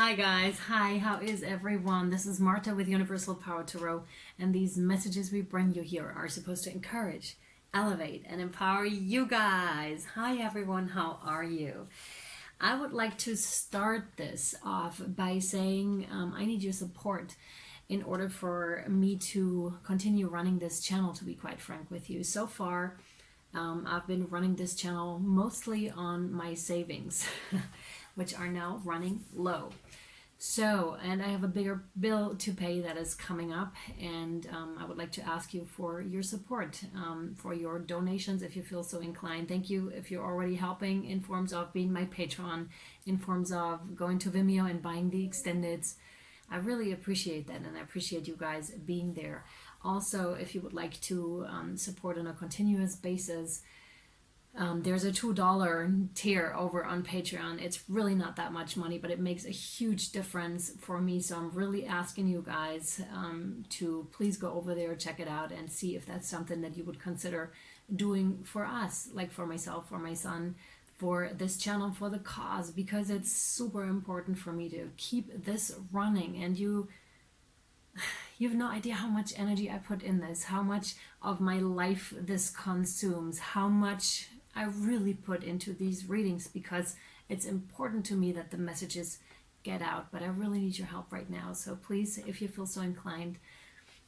Hi guys, hi, how is everyone? This is Marthe with Universal Power Tarot, and these messages we bring you here are supposed to encourage, elevate, and empower you guys. Hi everyone, how are you? I would like to start this off by saying I need your support in order for me to continue running this channel, to be quite frank with you. So far, I've been running this channel mostly on my savings, which are now running low. So, and I have a bigger bill to pay that is coming up, and I would like to ask you for your support, for your donations if you feel so inclined. Thank you if you're already helping in forms of being my patron, in forms of going to Vimeo and buying the extendeds. I really appreciate that, and I appreciate you guys being there. Also, if you would like to support on a continuous basis, there's a $2 tier over on Patreon. It's really not that much money, but it makes a huge difference for me. So I'm really asking you guys to please go over there, check it out, and see if that's something that you would consider doing for us, like for myself, for my son, for this channel, for the cause, because it's super important for me to keep this running. And you have no idea how much energy I put in this, how much of my life this consumes, how much I really put into these readings, because it's important to me that the messages get out. But I really need your help right now. So please, if you feel so inclined,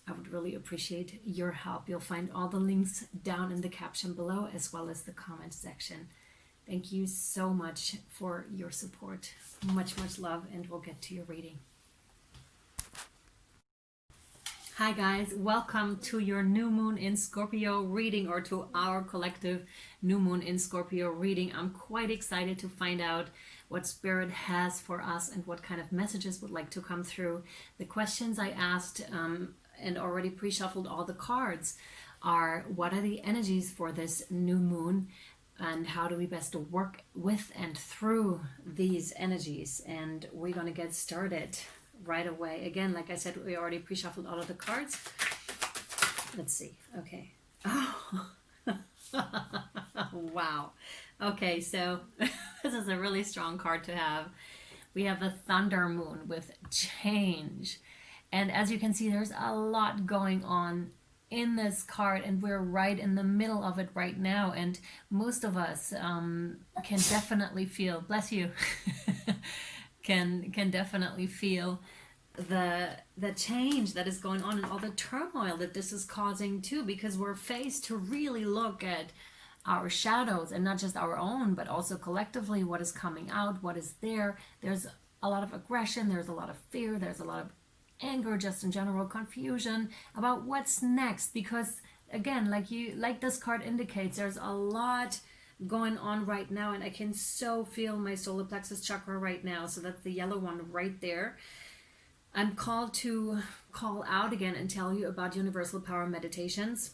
I would really appreciate your help. You'll find all the links down in the caption below, as well as the comment section. Thank you so much for your support. Much, much love, and we'll get to your reading. Hi guys, welcome to your new moon in Scorpio reading, or to our collective new moon in Scorpio reading. I'm quite excited to find out what Spirit has for us and what kind of messages would like to come through. The questions I asked and already pre-shuffled all the cards are: what are the energies for this new moon, and how do we best work with and through these energies? And we're going to get started right away. Again, like I said, we already pre-shuffled all of the cards. Let's see. Okay. Oh. Wow. Okay, so this is a really strong card to have. We have the Thunder Moon with change. And as you can see, there's a lot going on in this card, and we're right in the middle of it right now. And most of us can definitely feel, bless you, can definitely feel the change that is going on and all the turmoil that this is causing too, because we're faced to really look at our shadows, and not just our own, but also collectively what is coming out, what is there. There's a lot of aggression, there's a lot of fear, there's a lot of anger, just in general confusion about what's next, because again, like this card indicates, there's a lot going on right now, and I can so feel my solar plexus chakra right now. So that's the yellow one right there. I'm called to call out again and tell you about universal power meditations,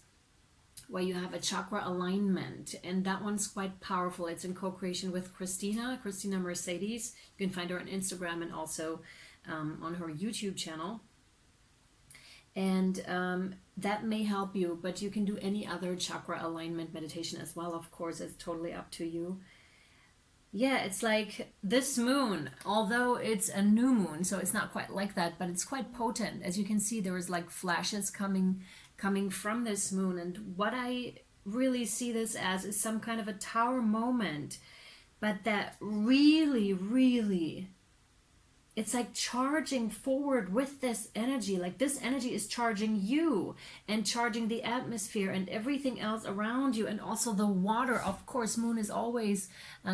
where you have a chakra alignment, and that one's quite powerful. It's in co-creation with Christina Mercedes. You can find her on Instagram and also on her YouTube channel. And that may help you, but you can do any other chakra alignment meditation as well. Of course, it's totally up to you. Yeah, it's like this moon, although it's a new moon, so it's not quite like that, but it's quite potent. As you can see, there is like flashes coming from this moon. And what I really see this as is some kind of a tower moment, but that really, it's like charging forward with this energy. Like this energy is charging you and charging the atmosphere and everything else around you, and also the water. Of course, moon is always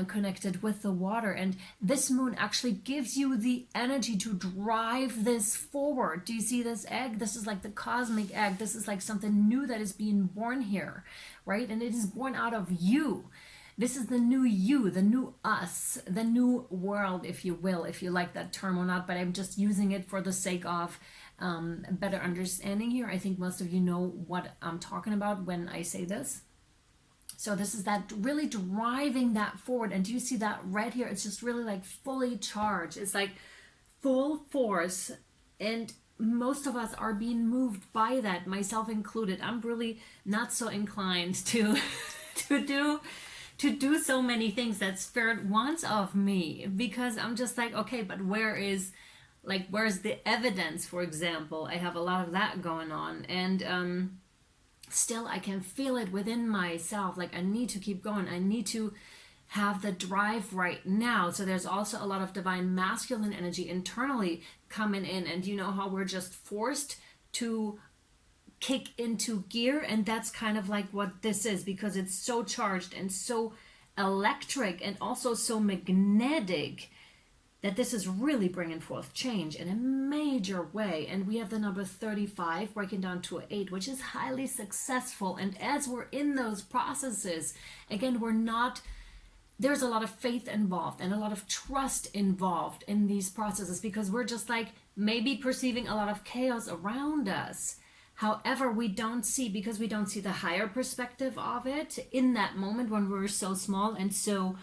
connected with the water, and this moon actually gives you the energy to drive this forward. Do you see this egg? This is like the cosmic egg. This is like something new that is being born here, right? And it is born out of you. This is the new you, the new us, the new world, if you will, if you like that term or not, but I'm just using it for the sake of better understanding here. I think most of you know what I'm talking about when I say this. So this is that really driving that forward. And do you see that red here? It's just really like fully charged. It's like full force, and most of us are being moved by that, myself included. I'm really not so inclined to to do so many things that Spirit wants of me, because I'm just like, okay, but where's the evidence? For example, I have a lot of that going on, and still I can feel it within myself, like I need to keep going, I need to have the drive right now. So there's also a lot of divine masculine energy internally coming in, and you know how we're just forced to kick into gear, and that's kind of like what this is, because it's so charged and so electric and also so magnetic, that this is really bringing forth change in a major way. And we have the number 35 breaking down to 8, which is highly successful. And as we're in those processes, again, there's a lot of faith involved and a lot of trust involved in these processes, because we're just like maybe perceiving a lot of chaos around us. However, we don't see the higher perspective of it in that moment when we're so small and so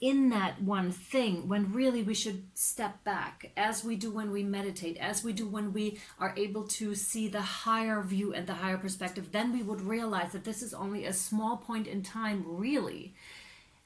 in that one thing, when really we should step back, as we do when we meditate, as we do when we are able to see the higher view and the higher perspective. Then we would realize that this is only a small point in time, really,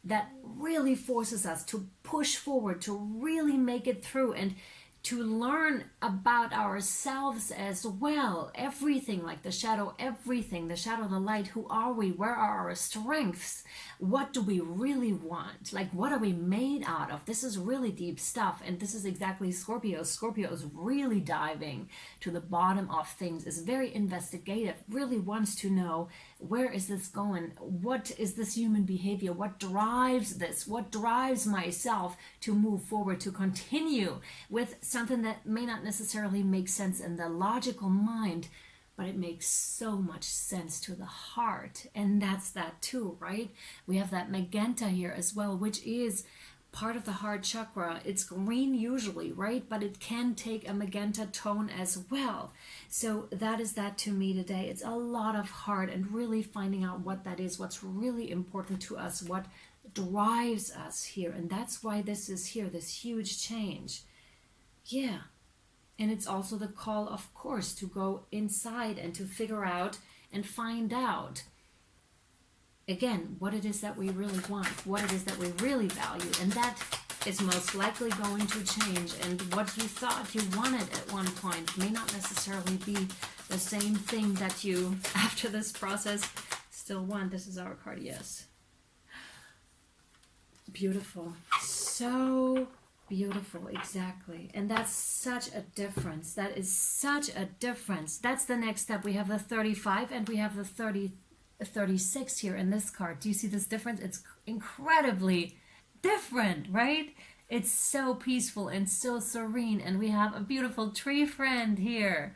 that really forces us to push forward, to really make it through, and to learn about ourselves as well. Everything, like the shadow, everything, the shadow, the light. Who are we? Where are our strengths? What do we really want? Like, what are we made out of? This is really deep stuff, and this is exactly Scorpio. Scorpio is really diving to the bottom of things, is very investigative, really wants to know, where is this going? What is this human behavior? What drives this? What drives myself to move forward, to continue with something that may not necessarily make sense in the logical mind, but it makes so much sense to the heart. And that's that too, right? We have that magenta here as well, which is part of the heart chakra. It's green usually, right? But it can take a magenta tone as well. So that is that to me today. It's a lot of heart and really finding out what that is, what's really important to us, what drives us here. And that's why this is here, this huge change. Yeah. And it's also the call, of course, to go inside and to figure out and find out, again, what it is that we really want, what it is that we really value. And that is most likely going to change. And what you thought you wanted at one point may not necessarily be the same thing that you, after this process, still want. This is our card, yes. Beautiful. So beautiful, exactly. And that's such a difference. That is such a difference. That's the next step. We have the 35 and we have the 36 here in this card. Do you see this difference? It's incredibly different, right? It's so peaceful and so serene. And we have a beautiful tree friend here.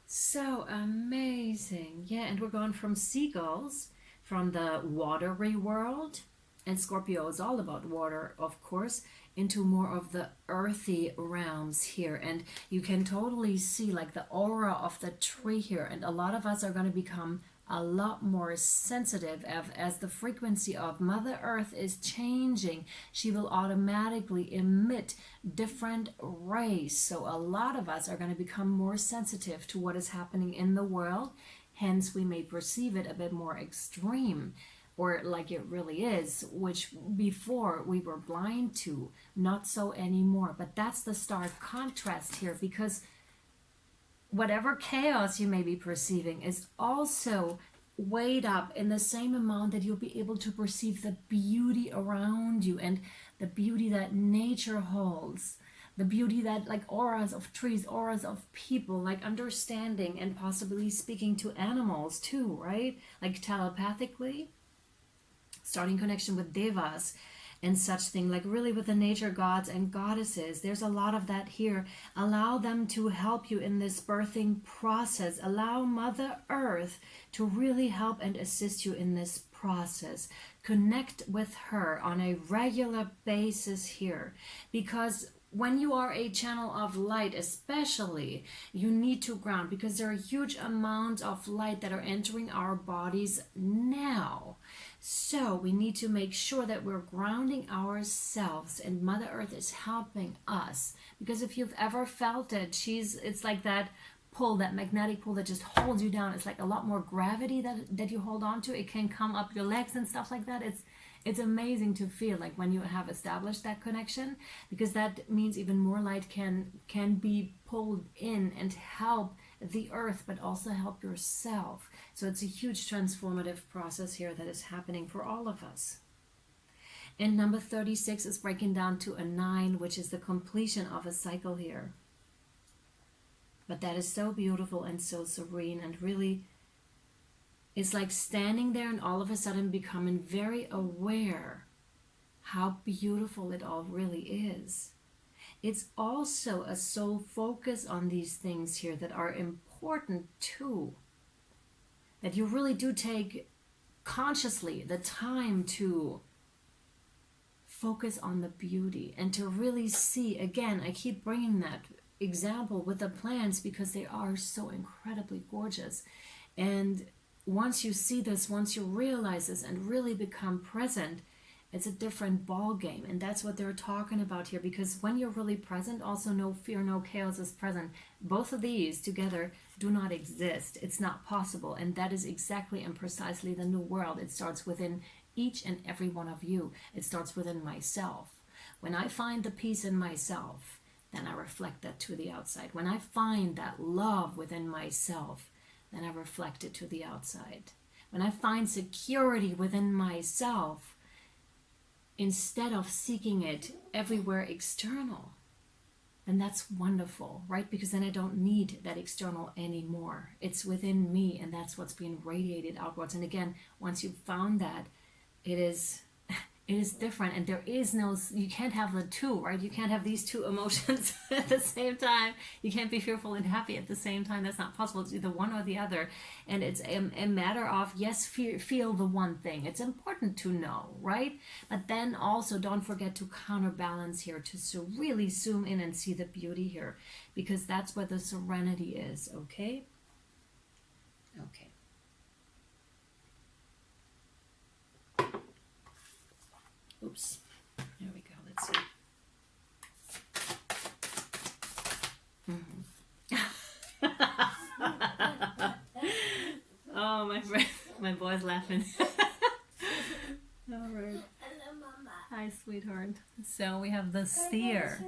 So amazing. Yeah, and we're going from seagulls, from the watery world, and Scorpio is all about water, of course, into more of the earthy realms here. And you can totally see like the aura of the tree here. And a lot of us are going to become a lot more sensitive as the frequency of Mother Earth is changing. She will automatically emit different rays. So a lot of us are going to become more sensitive to what is happening in the world. Hence, we may perceive it a bit more extreme, or like it really is, which before we were blind to, not so anymore. But that's the stark contrast here, because whatever chaos you may be perceiving is also weighed up in the same amount that you'll be able to perceive the beauty around you and the beauty that nature holds, the beauty that, like auras of trees, auras of people, like understanding and possibly speaking to animals too, right? Like telepathically, starting connection with devas and such thing, like really with the nature gods and goddesses. There's a lot of that here. Allow them to help you in this birthing process. Allow Mother Earth to really help and assist you in this process. Connect with her on a regular basis here, because when you are a channel of light, especially, you need to ground, because there are huge amounts of light that are entering our bodies now. So we need to make sure that we're grounding ourselves, and Mother Earth is helping us. Because if you've ever felt it, it's like that pull, that magnetic pull that just holds you down. It's like a lot more gravity that you hold on to. It can come up your legs and stuff like that. It's amazing to feel like when you have established that connection, because that means even more light can be pulled in and help the earth, but also help yourself. So it's a huge transformative process here that is happening for all of us. And number 36 is breaking down to a 9, which is the completion of a cycle here. But that is so beautiful and so serene, and really it's like standing there and all of a sudden becoming very aware how beautiful it all really is. It's also a soul focus on these things here that are important too. That you really do take consciously the time to focus on the beauty and to really see. Again, I keep bringing that example with the plants because they are so incredibly gorgeous. And once you see this, once you realize this and really become present, it's a different ball game. And that's what they're talking about here, because when you're really present, also no fear, no chaos is present. Both of these together do not exist. It's not possible. And that is exactly and precisely the new world. It starts within each and every one of you. It starts within myself. When I find the peace in myself, then I reflect that to the outside. When I find that love within myself, then I reflect it to the outside. When I find security within myself, instead of seeking it everywhere external, then that's wonderful, right? Because then I don't need that external anymore. It's within me, and that's what's being radiated outwards. And again, once you've found that, it is different, and there is no, you can't have the two, right? You can't have these two emotions at the same time. You can't be fearful and happy at the same time. That's not possible. It's either one or the other. And it's a matter of, yes, feel the one thing. It's important to know, right? But then also don't forget to counterbalance here, to really zoom in and see the beauty here, because that's where the serenity is, okay? Okay. Oops. There we go. Let's see. Oh, my boy's laughing. All right. Hi, sweetheart. So we have the seer.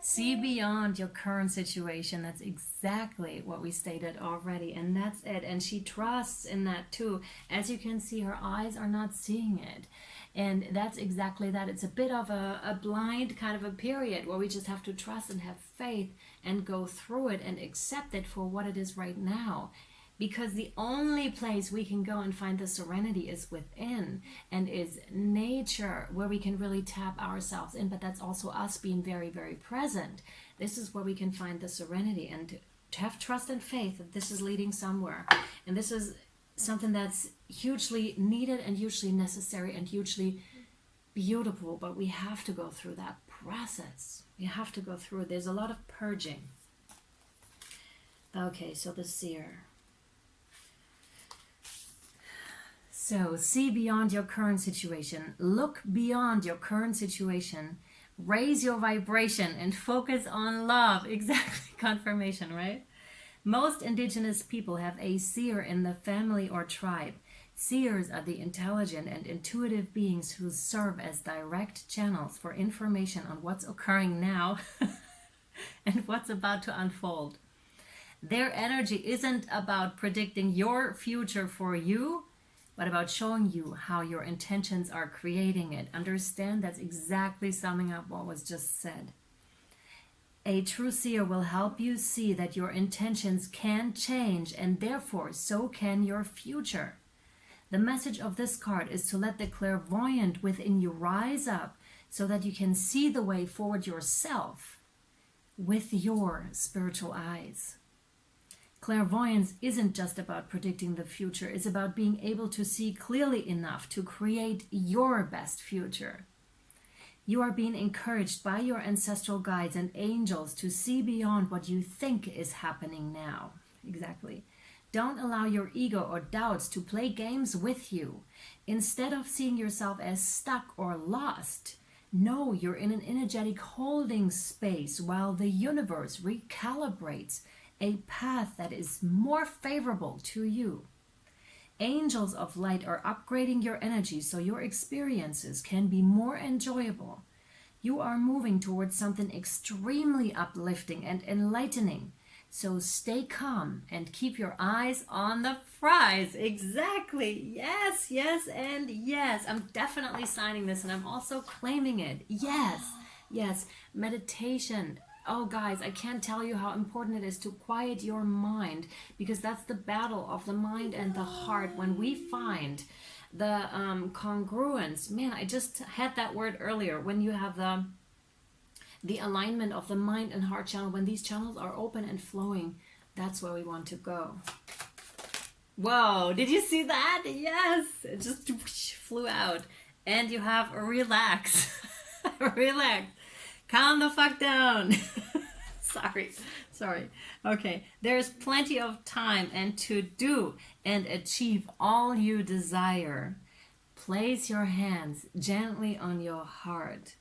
See beyond your current situation. That's exactly what we stated already, and that's it. And she trusts in that too. As you can see, her eyes are not seeing it. And that's exactly that. It's a bit of a blind kind of a period where we just have to trust and have faith and go through it and accept it for what it is right now. Because the only place we can go and find the serenity is within, and is nature, where we can really tap ourselves in. But that's also us being very, very present. This is where we can find the serenity and to have trust and faith that this is leading somewhere. And this is something that's hugely needed and hugely necessary and hugely beautiful, but we have to go through that process. We have to go through it. There's a lot of purging. Okay, so the seer. So see beyond your current situation. Look beyond your current situation. Raise your vibration and focus on love. Exactly, confirmation, right? Most indigenous people have a seer in the family or tribe. Seers are the intelligent and intuitive beings who serve as direct channels for information on what's occurring now and what's about to unfold. Their energy isn't about predicting your future for you, but about showing you how your intentions are creating it. Understand that's exactly summing up what was just said. A true seer will help you see that your intentions can change, and therefore so can your future. The message of this card is to let the clairvoyant within you rise up so that you can see the way forward yourself with your spiritual eyes. Clairvoyance isn't just about predicting the future. It's about being able to see clearly enough to create your best future. You are being encouraged by your ancestral guides and angels to see beyond what you think is happening now. Exactly. Don't allow your ego or doubts to play games with you. Instead of seeing yourself as stuck or lost, know you're in an energetic holding space while the universe recalibrates a path that is more favorable to you. Angels of light are upgrading your energy so your experiences can be more enjoyable. You are moving towards something extremely uplifting and enlightening. So stay calm and keep your eyes on the prize. Exactly. Yes, yes, and yes. I'm definitely signing this, and I'm also claiming it. Yes, yes. Meditation. Oh, guys, I can't tell you how important it is to quiet your mind, because that's the battle of the mind and the heart. When we find the congruence, man, I just had that word earlier, when you have the alignment of the mind and heart channel, when these channels are open and flowing, that's where we want to go. Whoa, did you see that? Yes, it just flew out. And you have a relax. Relax. Calm the fuck down. Sorry. Okay, there's plenty of time and to do and achieve all you desire. Place your hands gently on your heart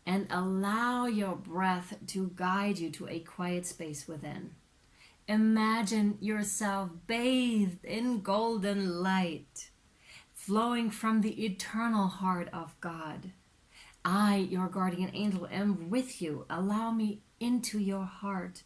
and allow your breath to guide you to a quiet space within. Imagine yourself bathed in golden light, flowing from the eternal heart of God. I, your guardian angel, am with you. Allow me into your heart.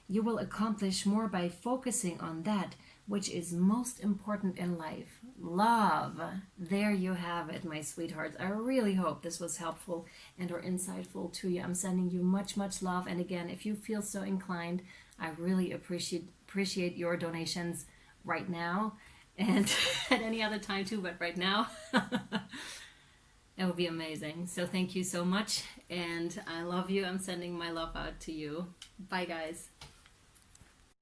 You will accomplish more by focusing on that which is most important in life. Love. There you have it, my sweethearts. I really hope this was helpful and or insightful to you. I'm sending you much, much love. And again, if you feel so inclined, I really appreciate your donations right now, and at any other time too, but right now. It would be amazing. So thank you so much, and I love you. I'm sending my love out to you. Bye, guys.